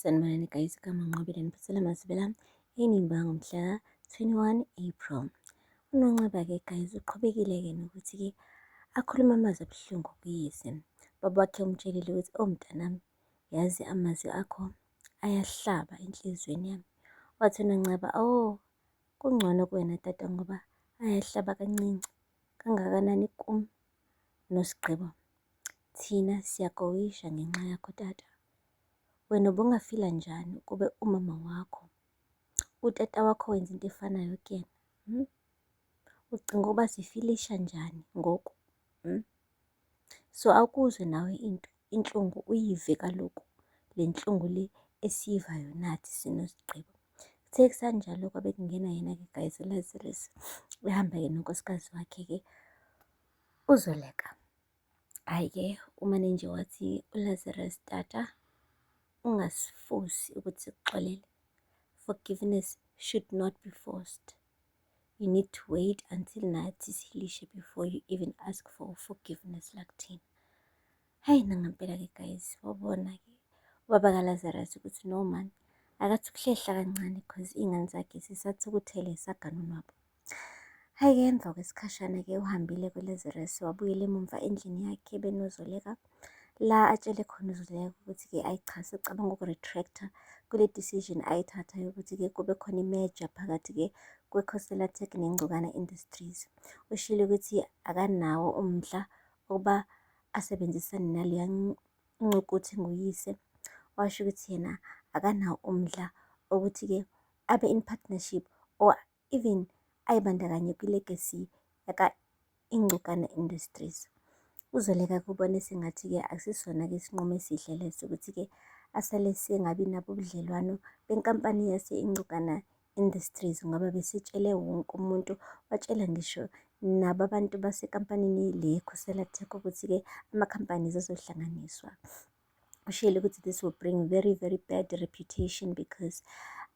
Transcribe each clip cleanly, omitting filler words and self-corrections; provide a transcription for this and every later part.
Sanibonani guys, igama Nqobile niphathela masibela enimba ngomhla 21 April. UNonceba-ke guys uqhubekile-ke nokuthi-ke akhuluma amazwi abuhlungu kuyise. Baba wakhe umtshelile ukuthi mntanami, yazi amazwi akho ayahlaba enhlizweni yami. Wathi uNonceba, kungcono kuwena tata ngoba ayahlaba kancinci kangakanani kum noSigqibo. Thina siyakowisha ngenxa yakho tata. Wena ubungafila njani kube umama wakho, utata wakho wenza into efanayo kuyena? Ucinga ukuba sifilisha njani ngoku? So awukuzwe nawe inhlungu uyive kaloku, le nhlungu le esiyivayo nathi sinoSigqibo. Kuthe kusanjalo kwabe kungena yena-ke guys uLazarus, ehamba-ke nonkosikazi wakhe-ke uZoleka. Hhayi-ke umanenje wathi uLazarus, tata ungasifosi ukuthi sikuxolele. Forgiveness should not be forced. You need to wait until nathi sihilishe before you even ask for forgiveness like thina. Hayi nangampela-ke guys, wabona-ke ubaba kaLazarus ukuthi no man, akathi ukuhlehla kancane because iy'ngane zakhe zisathukuthele zisagana unwabo. Hhayi-ke emva kwesikhashana-ke uhambile-ke uLazarus wabuyela emumva endlini yakhe benoZoleka, la atshele khona uZoleka ukuthi-ke ayichaze ucabanga uku-retractor kule decision ayithatha yokuthi-ke kube khona i-merger phakathi-ke kweCostello neNgcukana Industries. Ushilo ukuthi akanawo umdla ukuba asebenzisane naleya ncukuthi nguyise. Washo ukuthi yena akanawo umdla ukuthi-ke abe in partnership or even ayibandakanye kwi-legacy yaka-Ingcukana Industries. UZoleka kubona sengathi-ke akusisona-ke isinqumo esihle leso ukuthi-ke asale sengabi nabo ubudlelwano benkampani yase-Ingcukana Industries, ngoba besetshele wonke umuntu, watshela ngisho nabo abantu basekampanini le Khosela Tech ukuthi-ke ama-companies azohlanganiswa. Ushilo ukuthi this will bring very very bad reputation because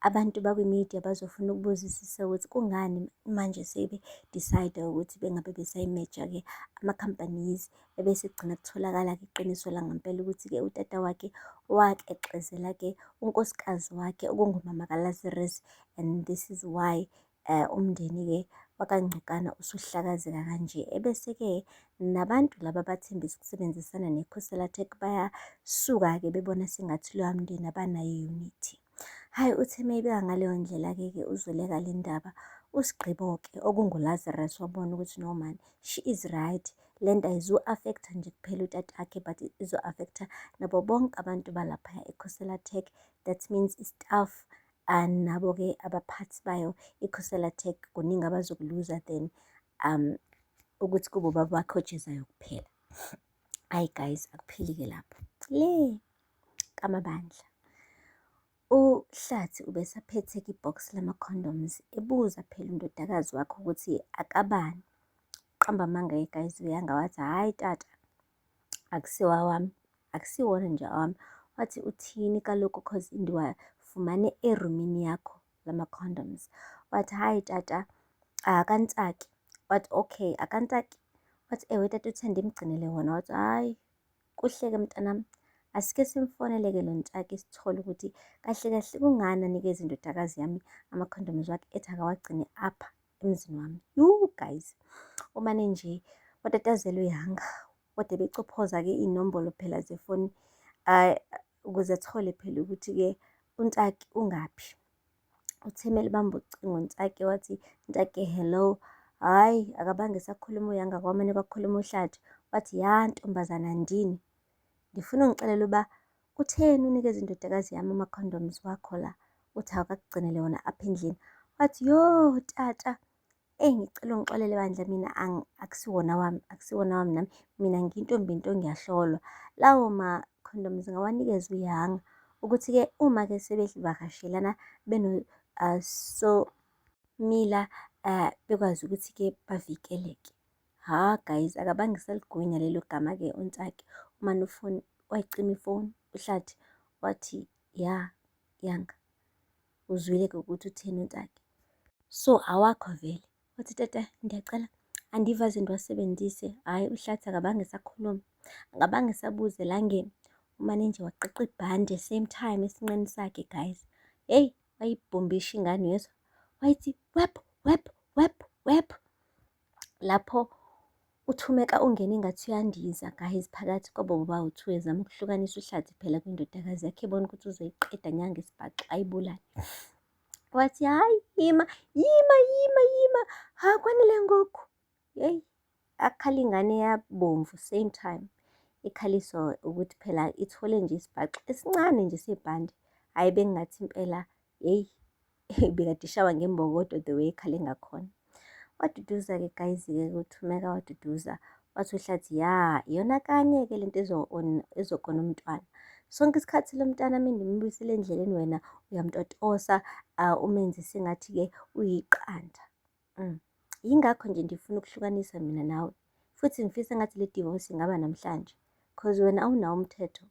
abantu bakwi-media bazofuna ukubuzisisa ukuthi kungani manje sebe-decide ukuthi bengabe besayimeja-ke ama-companies, ebese kugcina kutholakala-ke iqiniso langempela ukuthi-ke utata wakhe wakeqezela-ke unkosikazi wakhe okungumama kaLazarus, and this is why umndeni-ke wakaNgcukana usuhlakazeka kanje. Ebese-ke nabantu laba abathembisa ukusebenzisana neCostello Tech bayasuka-ke bebona sengathi loya mndeni abanayo i-unity. Hhayi uthe mayebeka ngaleyo ndlela-ke uZoleka le ndaba, uSigqibo-ke okunguLazarus wabona ukuthi no man, she is right. Le nto ayizu-affecta nje kuphela utatakhe but izo-affecta nabo bonke abantu balaphaya eCostello Tech. That means i-staff nabo-ke abaphathi bayo iCostello Tech kuningi abazokuluza than ukuthi kube ubaba wakhe ojezayo kuphela. Hayi guys, akupheli-ke lapho le kaMabandla. uHlathi ubesaphethe-ke i-box lama-condoms, ebuza phela undodakazi wakhe ukuthi akabani. Uqamba amanga-ke guys uyanga wathi, hhayi tata, akusiwawami, akusiwona nje awami. Wathi uthini kaloku cause ndiwafumane erumini yakho lama-condoms. Wathi hhayi tata, akaNtsaki. Wathi okay, akaNtsaki. Wathi ewe tata, uthe ndimgcinele wona. Wathi hhayi kuhle-ke mntanami, asike simfonele-ke lo Ntsaki sithole ukuthi kahle kahle kungani anikeza indodakazi yami ama-condoms wakhe ethi akawagcine apha emzini wami. Guys, umane nje watatazela uyanga, wade becophoza-ke iy'nombolo phela zefoni ukuze athole phela ukuthi-ke uNtsaki ungaphi. Uthemele bamba ucingo uNtsaki, wathi Ntsaki hello, hhayi akabange sakhuluma uyanga, kwamane kwakhuluma uHlathi. Wathi ya ntombazana ndini, ngifuna ungixelele uba kutheni unikeza indodakazi yami ama-condoms wakho la, uthi akakugcinele wona apha endlini. Wathi yo tata, ngicela ungixolele bandla, mina akusiwona wami, akusiwona wami nami, mina ngiyintombi into ngiyahlolwa. Lawo ma-condoms ngawanikeza uyanga ukuthi-ke uma-ke sebevakashelana Somila bekwazi ukuthi-ke bavikeleke. Guys, akabange saligwinya lelo gama-ke uNtsaki. Umane ufoni wayicima ifoni, uHlathi wathi ya yanga, uzwile-ke ukuthi utheni uNtsaki. So awakho vele. Wathi tata ndiyacela andivaze ndiwasebenzise. Hhayi uHlathi akabange sakhuluma, akabange sabuza elangeni. umane nje waqaqa ibhande same time esinqeni sakhe guys. Hey, wayibhombisha ingane yezwa. Wayithi wep wep wep wep. Lapho uThumeka ungena ingathi uyandiza guys phakathi kwabo bobawu-2 ezama ukuhlukanisa uHlathi phela kwindodakazi yakhe ebona ukuthi uzoyiqeda nyanga isibhaxu ayibulale. Wathi hayi yima ha kwanele ngoku. Hey, akhala ingane yabomvu same time ikhaliswa ukuthi phela ithole nje isibhaxu esincane nje sebhande. Hhayi bengingathi impela hey bekade ishawa ngembokodo the way ekhale ngakhona. Waduduza-ke guys-ke uThumeka waduduza wathi uHlathi ya iyona kanye-ke lento ezokona umntwana. Sonke isikhathi lo mntwana mina ngimbuyisele endleleni wena uyamtotosa umenze sengathi-ke uyiqanda. Yingakho nje ndifuna ukuhlukanisa mina nawe futhi ngifisa ngathi le divorce ingaba namhlanje cause wena awunawo umthetho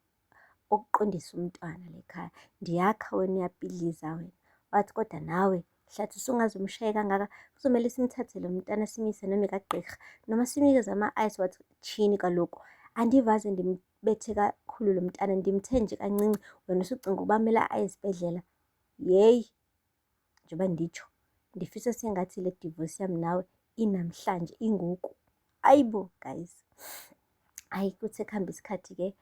okuqondisa umntwana lekhaya. Ndiyakha wena uyapidliza wena. Wathi kodwa nawe Hlathi usungaze umshaye kangaka kuzomele simthathe lo mntwana simyise noma ekagqirha noma simnikeze ama-ice. Wathi chini kaloku andivaze ndimbethe kakhulu lo mntana ndimthe nje kancinci wena usucinga ukuba kumele aye esibhedlela. Yeyi njengoba nditsho ndifisa sengathi le divorce yami nawe inamhlanje ingoku. Ayibo guys. Hayi kuthe kuhamba isikhathi-ke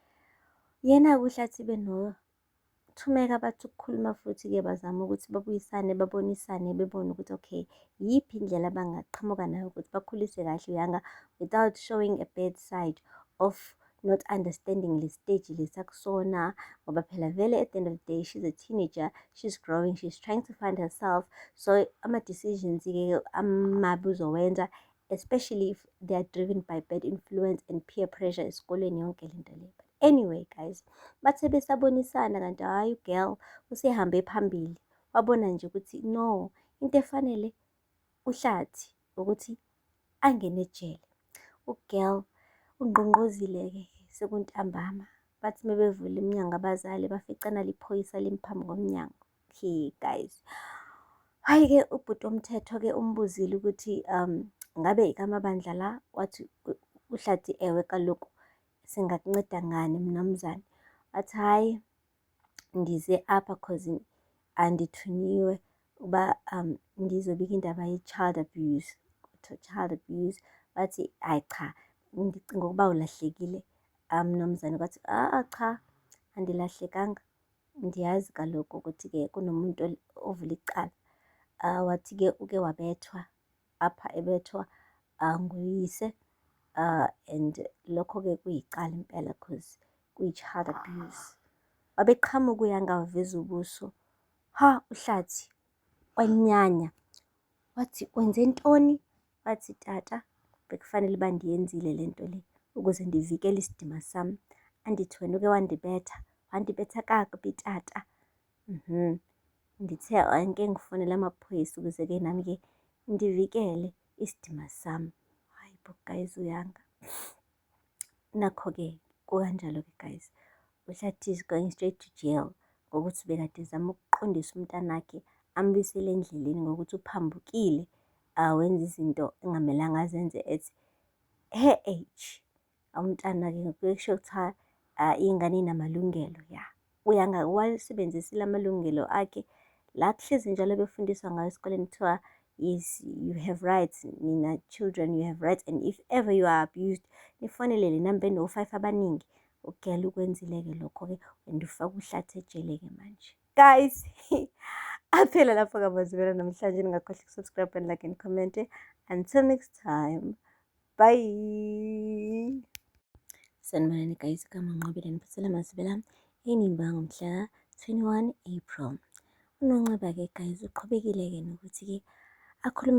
yena-ke uHlathi benoThumeka bathi ukukhuluma futhi-ke bazama ukuthi babuyisane babonisane bebone ukuthi okay yiphi indlela abangaqhamuka nayo ukuthi bakhulise kahle uyanga without showing a bad side of not understanding le stage lesakusona ngoba phela vele at the end of the day she's a teenager, she's growing, she's trying to find herself. So ama-decisions-ke amabi uzowenza especially if they are driven by bad influence and peer pressure esikoleni yonke lento le. Anyway guys, bathe besabonisana kanti hhayi ugirl usehambe phambili wabona nje ukuthi no into efanele uHlathi ukuthi angene ejele. Ugirl ungqongqozile-ke sekuntambama bathi mebevula iminyango abazali baficana liphoyisa limphambi komnyango. Okay guys, hhayi-ke ubhuti womthetho-ke umbuzile ukuthi ngabe ikamabandla la. Wathi uHlathi ewe kaloku singakunceda ngani mnumzane. Wathi hhayi ndize apha cause andithunyiwe uba ngizobika indaba ye-child abuse. Child abuse. Wathi hayi cha ngicinga ukuba ulahlekile mnumzane. Kwathi cha andilahlekanga ndiyazi kaloku ukuthi-ke kunomuntu ovula icala. Wathi-ke uke wabethwa apha ebethwa nguyise and lokho-ke kuyicala impela cause kuyi-child abuse. Wabeqhamuka uyanga waveza ubuso. Ha uHlathi wanyanya wathi wenze ntoni? Wathi tata bekufanele uba ndiyenzile lento le ukuze ndivikele isidima sami. Andithi wena uke wandibetha kakubi tata. Ndithe anke ngifonele amaphoyisa ukuze-ke nami-ke ndivikele isidima sami. Hayi bo guys uyanga. Nakho-ke kukanjalo-ke guys. uHlathi is going straight to jail ngokuthi bekade ezama ukuqondisa umntanakhe ambuyisele endleleni ngokuthi uphambukile wenza izinto engamelanga azenze at her age. Umntana-ke kusho kuthiwa iy'ngane y'namalungelo ya. Uyanga wasebenzisile amalungelo akhe la kuhlezi njalo befundiswa ngayo esikoleni kuthiwa yes you have rights nina children you have rights and if ever you are abused nifonele le namba eno-5 abaningi. Ugirl ukwenzile-ke lokho-ke and ufaka uHlathi ejele-ke manje. Guys aphela lapho-ke amazwela namhlanje. Ningakhohlwa ukusubscribe and like and comment. Until next time, bye. Sanibonani guys, kaManqobile niphathela amazwela enimba ngomhla 21 April. uNonxeba-ke guys uqhubekile-ke nokuthi-ke akhulume